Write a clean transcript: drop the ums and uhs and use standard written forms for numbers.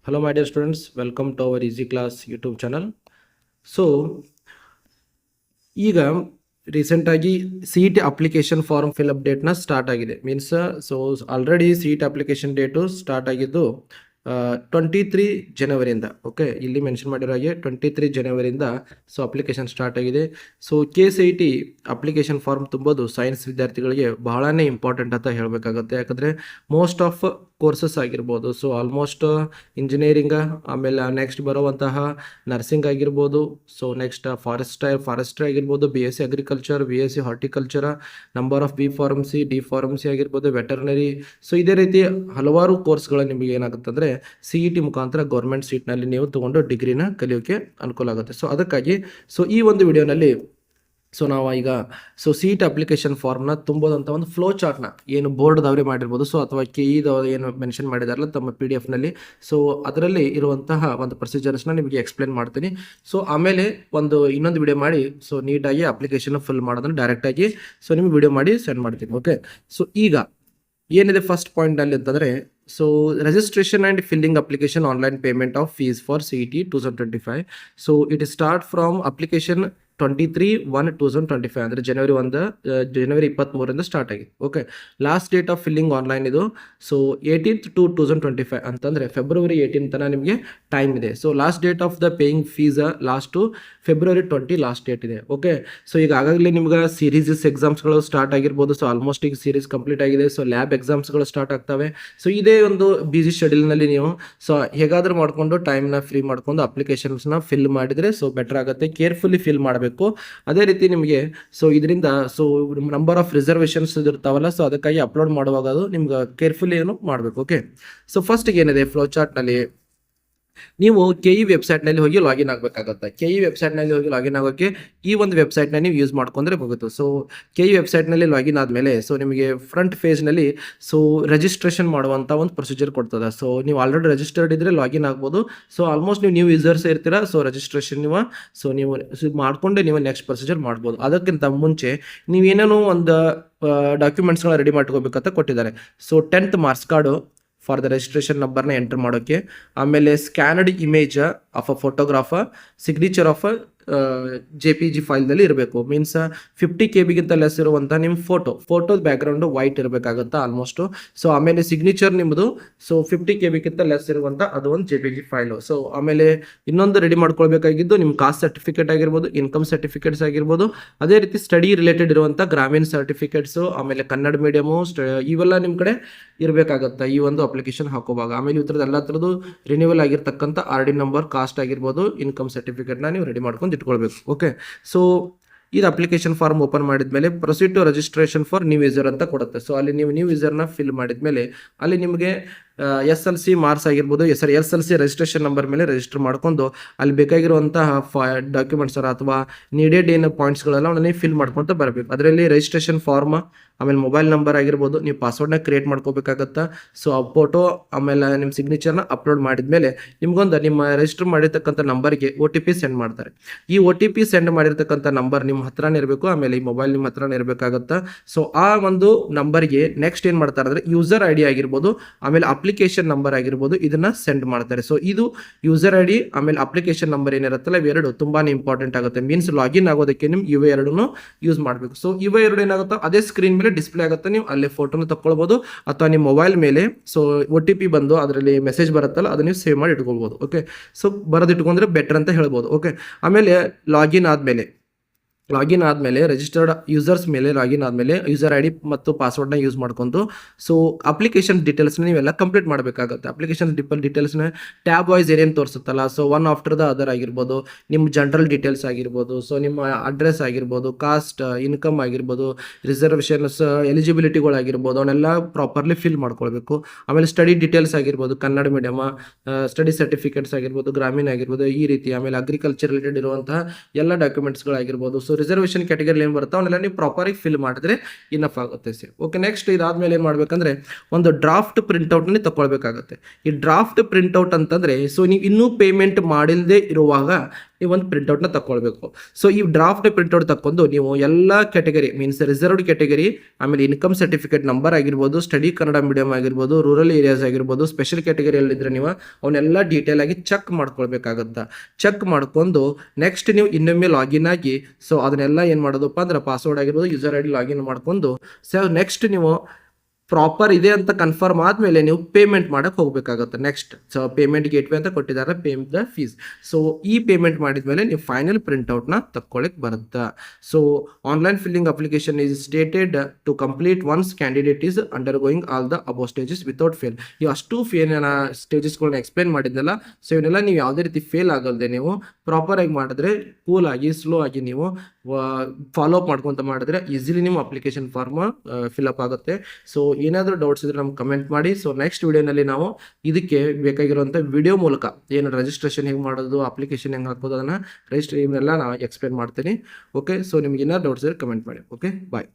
Hello my dear students, welcome to our Easy Class YouTube channel. So ಈಗ ರೀಸೆಂಟಾಗಿ C E T application form fill up ಡೇಟ್ನ start ಆಗಿದೆ. Means already C E T application date start ಆಗಿದ್ದು 23 ಜನವರಿಯಿಂದ. Okay, ಇಲ್ಲಿ mention ಮಾಡಿರೋ ಹಾಗೆ 23 ಜನವರಿಯಿಂದ ಅಪ್ಲಿಕೇಶನ್ ಸ್ಟಾರ್ಟ್ ಆಗಿದೆ. K C E T application form ತುಂಬೋದು ಸೈನ್ಸ್ ವಿದ್ಯಾರ್ಥಿಗಳಿಗೆ ಬಹಳನೇ ಇಂಪಾರ್ಟೆಂಟ್ ಅಂತ ಹೇಳಬೇಕಾಗುತ್ತೆ. ಯಾಕಂದರೆ ಮೋಸ್ಟ್ ಆಫ್ ಕೋರ್ಸಸ್ ಆಗಿರ್ಬೋದು, ಆಲ್ಮೋಸ್ಟ್ ಇಂಜಿನಿಯರಿಂಗ್, ಆಮೇಲೆ ನೆಕ್ಸ್ಟ್ ಬರುವಂತಹ ನರ್ಸಿಂಗ್ ಆಗಿರ್ಬೋದು, ನೆಕ್ಸ್ಟ್ ಫಾರೆಸ್ಟ್ರಿ ಆಗಿರ್ಬೋದು, B S C agriculture, B S C horticulture, number of B pharmacy, D pharmacy ಆಗಿರ್ಬೋದು, ವೆಟರ್ನರಿ. ಇದೇ ರೀತಿ ಹಲವಾರು ಕೋರ್ಸ್ಗಳು ನಿಮಗೆ ಏನಾಗುತ್ತೆ ಅಂದರೆ ಸಿ ಇ ಟಿ ಮುಖಾಂತರ ಗೌರ್ಮೆಂಟ್ ಸೀಟ್ನಲ್ಲಿ ನೀವು ತೊಗೊಂಡು ಡಿಗ್ರಿನ ಕಲಿಯೋಕ್ಕೆ ಅನುಕೂಲ ಆಗುತ್ತೆ. ಅದಕ್ಕಾಗಿ ಈ ಒಂದು ವಿಡಿಯೋನಲ್ಲಿ ನಾವು ಈಗ ಸಿ ಇ ಟಿ ಅಪ್ಲಿಕೇಶನ್ ಫಾರ್ಮ್ನ ತುಂಬೋದಂಥ ಒಂದು ಫ್ಲೋ ಚಾರ್ಟ್ನ ಏನು ಬೋರ್ಡ್ದವರೇ ಮಾಡಿರ್ಬೋದು, ಅಥವಾ ಕೆ ಇದವರು ಏನು ಮೆನ್ಷನ್ ಮಾಡಿದಾರಲ್ಲ ತಮ್ಮ ಪಿ ಡಿ ಎಫ್ನಲ್ಲಿ, ಅದರಲ್ಲಿ ಇರುವಂತಹ ಒಂದು ಪ್ರೊಸೀಜರ್ಸ್ನ ನಿಮಗೆ ಎಕ್ಸ್ಪ್ಲೇನ್ ಮಾಡ್ತೀನಿ. ಆಮೇಲೆ ಇನ್ನೊಂದು ವಿಡಿಯೋ ಮಾಡಿ ನೀಟಾಗಿ ಅಪ್ಲಿಕೇಶನ್ ಫಿಲ್ ಮಾಡೋದನ್ನು ಡೈರೆಕ್ಟಾಗಿ ನಿಮಗೆ ವಿಡಿಯೋ ಮಾಡಿ ಸೆಂಡ್ ಮಾಡ್ತೀನಿ. ಓಕೆ, ಈಗ ಏನಿದೆ ಫಸ್ಟ್ ಪಾಯಿಂಟಲ್ಲಿ ಅಂತಂದರೆ registration and filling application online payment of fees for CET 2025. It start from application 23/1/2025 ಅಂದರೆ ಜನವರಿ 23 ಸ್ಟಾರ್ಟ್ ಆಗಿದೆ. Okay, last date of filling online ಇದು 18th to 2025 ಅಂತಂದರೆ ಫೆಬ್ರವರಿ 18 ತನಕ ನಿಮಗೆ ಟೈಮ್ ಇದೆ. Last date of the paying fees last February 20 last date ಇದೆ. Okay, ಈಗ ಆಗಾಗಲೇ ನಿಮ್ಗೆ ಸೀರೀಸಸ್ ಎಕ್ಸಾಮ್ಸ್ಗಳು ಸ್ಟಾರ್ಟ್ ಆಗಿರ್ಬೋದು. ಆಲ್ಮೋಸ್ಟ್ ಈಗ ಸೀರೀಸ್ ಕಂಪ್ಲೀಟ್ ಆಗಿದೆ. ಲ್ಯಾಬ್ ಎಕ್ಸಾಮ್ಸ್ಗಳು ಸ್ಟಾರ್ಟ್ ಆಗ್ತವೆ. ಇದೇ ಒಂದು ಬಿಸಿ ಶೆಡ್ಯೂಲ್ನಲ್ಲಿ ನೀವು ಹೇಗಾದರೂ ಮಾಡಿಕೊಂಡು ಟೈಮ್ನ ಫ್ರೀ ಮಾಡ್ಕೊಂಡು ಅಪ್ಲಿಕೇಶನ್ಸ್ನ ಫಿಲ್ ಮಾಡಿದರೆ ಬೆಟರ್ ಆಗುತ್ತೆ. ಕೇರ್ಫುಲ್ಲಿ ಫಿಲ್ ಮಾಡಬೇಕು. ಅದೇ ರೀತಿ ನಿಮಗೆ ಇದರಿಂದ ನಂಬರ್ ಆಫ್ ರಿಸರ್ವೇಷನ್ಸ್ ಇರ್ತಾವಲ್ಲ, ಅದಕ್ಕಾಗಿ ಅಪ್ಲೋಡ್ ಮಾಡುವಾಗ ಅದು ನಿಮ್ಗೆ ಕೇರ್ಫುಲ್ಲಿ ಏನು ಮಾಡಬೇಕು. ಓಕೆ, ಫಸ್ಟ್ ಏನಿದೆ ಫ್ಲೋ ಚಾರ್ಟ್ನಲ್ಲಿ ನೀವು ಕೆ ಇ ವೆಬ್ಸೈಟ್ನಲ್ಲಿ ಹೋಗಿ ಲಾಗಿನ್ ಆಗಬೇಕಾಗುತ್ತೆ. ಕೆ ಇ ವೆಬ್ಸೈಟ್ನಲ್ಲಿ ಹೋಗಿ ಲಾಗಿನ್ ಆಗೋಕ್ಕೆ ಈ ಒಂದು ವೆಬ್ಸೈಟ್ನ ನೀವು ಯೂಸ್ ಮಾಡ್ಕೊಂಡ್ರೆ ಹೋಗುತ್ತೆ. ಕೆ ಇ ವೆಬ್ಸೈಟ್ನಲ್ಲಿ ಲಾಗಿನ್ ಆದಮೇಲೆ ನಿಮಗೆ ಫ್ರಂಟ್ ಪೇಜ್ನಲ್ಲಿ ರಿಜಿಸ್ಟ್ರೇಷನ್ ಮಾಡುವಂಥ ಒಂದು ಪ್ರೊಸೀಜರ್ ಕೊಡ್ತದೆ. ನೀವು ಆಲ್ರೆಡಿ ರಿಜಿಸ್ಟರ್ಡ್ ಇದ್ದರೆ ಲಾಗಿನ್ ಆಗ್ಬೋದು. ಆಲ್ಮೋಸ್ಟ್ ನೀವು ನ್ಯೂ ಯೂಸರ್ಸ್ ಇರ್ತೀರಾ. ರಿಜಿಸ್ಟ್ರೇಷನ್ ನೀವು ಮಾಡಿಕೊಂಡೆ ನೀವು ನೆಕ್ಸ್ಟ್ ಪ್ರೊಸೀಜರ್ ಮಾಡ್ಬೋದು. ಅದಕ್ಕಿಂತ ಮುಂಚೆ ನೀವೇನೇನೋ ಒಂದು ಡಾಕ್ಯುಮೆಂಟ್ಸ್ಗಳನ್ನ ರೆಡಿ ಮಾಡ್ಕೋಬೇಕಂತ ಕೊಟ್ಟಿದ್ದಾರೆ. 10th marks card for the registration ನಂಬರ್ನ ಎಂಟರ್ ಮಾಡೋಕ್ಕೆ, ಆಮೇಲೆ scanned image of a photographer, signature of JPG ಫೈಲ್ದಲ್ಲಿ ಇರಬೇಕು. ಮೀನ್ಸ್ 50 KB ಲೆಸ್ ಇರುವಂಥ ನಿಮ್ಮ ಫೋಟೋದ ಬ್ಯಾಕ್ಗ್ರೌಂಡು ವೈಟ್ ಇರಬೇಕಾಗುತ್ತೆ ಆಲ್ಮೋಸ್ಟು. ಆಮೇಲೆ ಸಿಗ್ನೇಚರ್ ನಿಮ್ಮದು 50 KB ಲೆಸ್ ಇರುವಂಥ ಅದು ಒಂದು JPG ಫೈಲು. ಆಮೇಲೆ ಇನ್ನೊಂದು ರೆಡಿ ಮಾಡ್ಕೊಳ್ಬೇಕಾಗಿದ್ದು ನಿಮ್ಮ ಕಾಸ್ಟ್ ಸರ್ಟಿಫಿಕೇಟ್ ಆಗಿರ್ಬೋದು, ಇನ್ಕಮ್ ಸರ್ಟಿಫಿಕೇಟ್ಸ್ ಆಗಿರ್ಬೋದು, ಅದೇ ರೀತಿ ಸ್ಟಡಿ ರಿಲೇಟೆಡ್ ಇರುವಂಥ ಗ್ರಾಮೀಣ ಸರ್ಟಿಫಿಕೇಟ್ಸು, ಆಮೇಲೆ ಕನ್ನಡ ಮೀಡಿಯಮು ಇವೆಲ್ಲ ನಿಮ್ಮ ಕಡೆ ಇರಬೇಕಾಗತ್ತೆ ಈ ಒಂದು ಅಪ್ಲಿಕೇಶನ್ ಹಾಕೋವಾಗ. ಆಮೇಲೆ ಎಲ್ಲ ಥರದ್ದು ರಿನ್ಯೂವಲ್ ಆಗಿರ್ತಕ್ಕಂಥ RD ನಂಬರ್, ಕಾಸ್ಟ್ ಆಗಿರ್ಬೋದು, ಇನ್ಕಮ್ ಸರ್ಟಿಫಿಕೇಟ್ನ ನೀವು ರೆಡಿ ಮಾಡ್ಕೊಂಡು ಇಟ್ಕೊಳ್ಬೇಕು. ಓಕೆ, ಇದು ಅಪ್ಲಿಕೇಶನ್ ಫಾರ್ಮ್ ಓಪನ್ ಮಾಡಿದ್ಮೇಲೆ proceed to registration for new user ಅಂತ ಕೊಡುತ್ತೆ. ಅಲ್ಲಿ ನೀವು ನ್ಯೂ ಯೂಸರ್ನ ಫಿಲ್ ಮಾಡಿದ್ಮೇಲೆ ಅಲ್ಲಿ ನಿಮಗೆ SLC ಮಾರ್ಕ್ಸ್ ಆಗಿರ್ಬೋದು, SLC ರಿಜಿಸ್ಟ್ರೇಷನ್ ನಂಬರ್ ಮೇಲೆ ರಿಜಿಸ್ಟರ್ ಮಾಡ್ಕೊಂಡು ಅಲ್ಲಿ ಬೇಕಾಗಿರುವಂತಹ ಡಾಕ್ಯುಮೆಂಟ್ಸ್ ಅಥವಾ ನೀಡೆಡ್ ಏನು ಪಾಯಿಂಟ್ಸ್ಗಳೆಲ್ಲ ನೀವು ಫಿಲ್ ಮಾಡ್ಕೊತ ಬರಬೇಕು. ಅದರಲ್ಲಿ ರಿಜಿಸ್ಟ್ರೇಷನ್ ಫಾರ್ಮ್, ಆಮೇಲೆ ಮೊಬೈಲ್ ನಂಬರ್ ಆಗಿರ್ಬೋದು, ನೀವು ಪಾಸ್ವರ್ಡ್ನ ಕ್ರಿಯೇಟ್ ಮಾಡ್ಕೋಬೇಕಾಗತ್ತೆ. ಆ ಫೋಟೋ ಆಮೇಲೆ ನಿಮ್ಮ ಸಿಗ್ನೇಚರ್ನ ಅಪ್ಲೋಡ್ ಮಾಡಿದ್ಮೇಲೆ ನಿಮ್ಗೊಂದು ನಿಮ್ಮ ರಿಜಿಸ್ಟರ್ ಮಾಡಿರ್ತಕ್ಕಂಥ ನಂಬರ್ಗೆ OTP ಸೆಂಡ್ ಮಾಡ್ತಾರೆ. ಈ OTP ಸೆಂಡ್ ಮಾಡಿರ್ತಕ್ಕಂಥ ನಂಬರ್ ನಿಮ್ಮ ಹತ್ರನೇ ಇರಬೇಕು, ಆಮೇಲೆ ಈ ಮೊಬೈಲ್ ನಿಮ್ಮ ಹತ್ರನೇ ಇರಬೇಕಾಗತ್ತೆ. ಆ ಒಂದು ನಂಬರ್ಗೆ ನೆಕ್ಸ್ಟ್ ಏನು ಮಾಡ್ತಾರೆ ಅಂದರೆ ಯೂಸರ್ ID ಆಗಿರ್ಬೋದು, ಆಮೇಲೆ ಅಪ್ಲಿಕೇಶನ್ ನಂಬರ್ ಆಗಿರ್ಬೋದು, ಇದನ್ನ ಸೆಂಡ್ ಮಾಡ್ತಾರೆ. ಇದು ಯೂಸರ್ ID ಆಮೇಲೆ ಅಪ್ಲಿಕೇಶನ್ ನಂಬರ್ ಏನಿರುತ್ತಲ್ಲ ಇವೆರಡು ತುಂಬಾನೇ ಇಂಪಾರ್ಟೆಂಟ್ ಆಗುತ್ತೆ. ಮೀನ್ಸ್ ಲಾಗಿನ್ ಆಗೋದಕ್ಕೆ ನಿಮ್ಗೆ ಇವೆ ಎರಡನ್ನು ಯೂಸ್ ಮಾಡಬೇಕು. ಇವೆ ಎರಡು ಏನಾಗುತ್ತೋ ಅದೇ ಸ್ಕ್ರೀನ್ ಮೇಲೆ ಡಿಸ್ಪ್ಲೇ ಆಗುತ್ತೆ. ನೀವು ಅಲ್ಲೇ ಫೋಟೋನ ತಗೊಳ್ಬೋದು, ಅಥವಾ ನಿಮ್ಮ ಮೊಬೈಲ್ ಮೇಲೆ OTP ಬಂದು ಅದರಲ್ಲಿ ಮೆಸೇಜ್ ಬರುತ್ತಲ್ಲ ಅದನ್ನ ನೀವು ಸೇವ್ ಮಾಡಿ ಇಟ್ಕೊಳ್ಬೋದು. ಓಕೆ, ಬರೆದಿಟ್ಕೊಂಡ್ರೆ ಬೆಟರ್ ಅಂತ ಹೇಳ್ಬೋದು. ಓಕೆ, ಆಮೇಲೆ ಲಾಗಿನ್ ಆದಮೇಲೆ ರಿಜಿಸ್ಟರ್ಡ್ ಯೂಸರ್ಸ್ ಮೇಲೆ ಲಾಗಿನ್ ಆದಮೇಲೆ ಯೂಸರ್ ID ಮತ್ತು ಪಾಸ್ವರ್ಡ್ನ ಯೂಸ್ ಮಾಡ್ಕೊಂಡು ಅಪ್ಲಿಕೇಶನ್ ಡೀಟೇಲ್ಸ್ನ ನೀವೆಲ್ಲ ಕಂಪ್ಲೀಟ್ ಮಾಡಬೇಕಾಗುತ್ತೆ. ಅಪ್ಲಿಕೇಶನ್ ಡೀಟೇಲ್ಸ್ನ ಟ್ಯಾಬ್ ವೈಸ್ ಏನೇನು ತೋರಿಸುತ್ತಲ್ಲ, ಒನ್ ಆಫ್ಟರ್ ದ ಅದರ್ ಆಗಿರ್ಬೋದು, ನಿಮ್ಮ ಜನರಲ್ ಡೀಟೇಲ್ಸ್ ಆಗಿರ್ಬೋದು, ನಿಮ್ಮ ಅಡ್ರೆಸ್ ಆಗಿರ್ಬೋದು, ಕಾಸ್ಟ್, ಇನ್ಕಮ್ ಆಗಿರ್ಬೋದು, ರಿಸರ್ವೇಷನ್ಸ್, ಎಲಿಜಿಬಿಲಿಟಿಗಳಾಗಿರ್ಬೋದು, ಅವನ್ನೆಲ್ಲ ಪ್ರಾಪರ್ಲಿ ಫಿಲ್ ಮಾಡ್ಕೊಳ್ಬೇಕು. ಆಮೇಲೆ ಸ್ಟಡಿ ಡೀಟೇಲ್ಸ್ ಆಗಿರ್ಬೋದು, ಕನ್ನಡ ಮೀಡಿಯಮ್, ಸ್ಟಡಿ ಸರ್ಟಿಫಿಕೇಟ್ಸ್ ಆಗಿರ್ಬೋದು, ಗ್ರಾಮೀಣ ಆಗಿರ್ಬೋದು, ಈ ರೀತಿ. ಆಮೇಲೆ ಅಗ್ರಿಕಲ್ಚರ್ ರಿಲೇಟೆಡ್ ಇರುವಂತಹ ಎಲ್ಲ ಡಾಕ್ಯುಮೆಂಟ್ಸ್ಗಳಾಗಿರ್ಬೋದು, ರಿಸರ್ವೇಷನ್ ಕ್ಯಾಟಗರಿ ಏನು ಬರುತ್ತೆ ಅವನ್ನೆಲ್ಲ ನೀವು ಪ್ರಾಪರಾಗಿ ಫಿಲ್ ಮಾಡಿದ್ರೆ ಇನಫ್ ಆಗುತ್ತೆ ಸರ್. ಓಕೆ, ನೆಕ್ಸ್ಟ್ ಇದಾದ್ಮೇಲೆ ಏನು ಮಾಡ್ಬೇಕಂದ್ರೆ ಒಂದು ಡ್ರಾಫ್ಟ್ ಪ್ರಿಂಟ್ಔಟ್ನ ತಗೊಳ್ಬೇಕಾಗುತ್ತೆ. ಈ ಡ್ರಾಫ್ಟ್ ಪ್ರಿಂಟ್ಔಟ್ ಅಂತಂದರೆ ನೀವು ಇನ್ನೂ ಪೇಮೆಂಟ್ ಮಾಡಿಲ್ಲದೆ ಇರುವಾಗ ನೀವು ಒಂದು ಪ್ರಿಂಟೌಟ್ನ ತಗೊಳ್ಬೇಕು. ಸೊ ಈ ಡ್ರಾಫ್ಟ್ ಪ್ರಿಂಟೌಟ್ ತಕ್ಕೊಂಡು ನೀವು ಎಲ್ಲ ಕ್ಯಾಟಗರಿ ಮೀನ್ಸ್ ರಿಸರ್ವ್ಡ್ ಕ್ಯಾಟಗರಿ, ಆಮೇಲೆ ಇನ್ಕಮ್ ಸರ್ಟಿಫಿಕೇಟ್ ನಂಬರ್ ಆಗಿರ್ಬೋದು, ಸ್ಟಡಿ ಕನ್ನಡ ಮೀಡಿಯಂ ಆಗಿರ್ಬೋದು, ರೂರಲ್ ಏರಿಯಾಸ್ ಆಗಿರ್ಬೋದು, ಸ್ಪೆಷಲ್ ಕ್ಯಾಟಗರಿಯಲ್ಲಿದ್ದರೆ ನೀವು ಅವನ್ನೆಲ್ಲ ಡೀಟೇಲ್ ಆಗಿ ಚೆಕ್ ಮಾಡ್ಕೊಳ್ಬೇಕಾಗತ್ತೆ. ಚೆಕ್ ಮಾಡ್ಕೊಂಡು ನೆಕ್ಸ್ಟ್ ನೀವು ಇನ್ನೊಮ್ಮೆ ಲಾಗಿನ್ ಆಗಿ ಸೊ ಅದನ್ನೆಲ್ಲ ಏನು ಮಾಡೋದಪ್ಪ ಅಂದ್ರೆ ಪಾಸ್ವರ್ಡ್ ಆಗಿರ್ಬೋದು, ಯೂಸರ್ ಐ ಡಿ ಲಾಗಿನ್ ಮಾಡ್ಕೊಂಡು ಸೊ ನೆಕ್ಸ್ಟ್ ನೀವು ಪ್ರಾಪರ್ ಇದೆ ಅಂತ ಕನ್ಫರ್ಮ್ ಆದಮೇಲೆ ನೀವು ಪೇಮೆಂಟ್ ಮಾಡಕ್ಕೆ ಹೋಗಬೇಕಾಗುತ್ತೆ. ನೆಕ್ಸ್ಟ್ ಸೊ ಪೇಮೆಂಟ್ ಗೇಟ್ವೇ ಅಂತ ಕೊಟ್ಟಿದ್ದಾರೆ, ಪೇ ದ ಫೀಸ್. ಸೊ ಈ ಪೇಮೆಂಟ್ ಮಾಡಿದ್ಮೇಲೆ ನೀವು ಫೈನಲ್ ಪ್ರಿಂಟ್ಔಟ್ನ ತಕ್ಕೊಳ್ಳಿಕ್ಕೆ ಬರುತ್ತೆ. So online filling application is stated to complete once candidate is undergoing all the above stages without fail. ಈ ಅಷ್ಟು ಸ್ಟೇಜಸ್ಗಳನ್ನ ಎಕ್ಸ್ಪ್ಲೇನ್ ಮಾಡಿದ್ನಲ್ಲ, ಸೊ ಇವನ್ನೆಲ್ಲ ನೀವು ಯಾವುದೇ ರೀತಿ ಫೇಲ್ ಆಗಲ್ದೆ ನೀವು ಪ್ರಾಪರಾಗಿ ಮಾಡಿದ್ರೆ, ಕೂಲ್ ಆಗಿ ಸ್ಲೋ ಆಗಿ ನೀವು ಫಾಲೋ ಅಪ್ ಮಾಡ್ಕೊತ ಮಾಡಿದ್ರೆ ಈಸಿಲಿ ನಿಮ್ಮ ಅಪ್ಲಿಕೇಶನ್ ಫಾರ್ಮ್ ಫಿಲ್ಅಪ್ ಆಗುತ್ತೆ. ಸೊ ಏನಾದರೂ ಡೌಟ್ಸ್ ಇದ್ರೆ ನಮ್ಗೆ ಕಮೆಂಟ್ ಮಾಡಿ. ಸೊ ನೆಕ್ಸ್ಟ್ ವಿಡಿಯೋನಲ್ಲಿ ನಾವು ಇದಕ್ಕೆ ಬೇಕಾಗಿರುವಂಥ ವಿಡಿಯೋ ಮೂಲಕ ಏನು ರಿಜಿಸ್ಟ್ರೇಷನ್ ಹೆಂಗೆ ಮಾಡೋದು, ಅಪ್ಲಿಕೇಶನ್ ಹೆಂಗೆ ಹಾಕೋದು, ಅದನ್ನು ಇವನ್ನೆಲ್ಲ ನಾನು ಎಕ್ಸ್ಪ್ಲೇನ್ ಮಾಡ್ತೀನಿ. ಓಕೆ, ಸೊ ನಿಮ್ಗೆ ಏನಾದ್ರು ಡೌಟ್ಸ್ ಇದ್ರೆ ಕಮೆಂಟ್ ಮಾಡಿ. ಓಕೆ, ಬಾಯ್.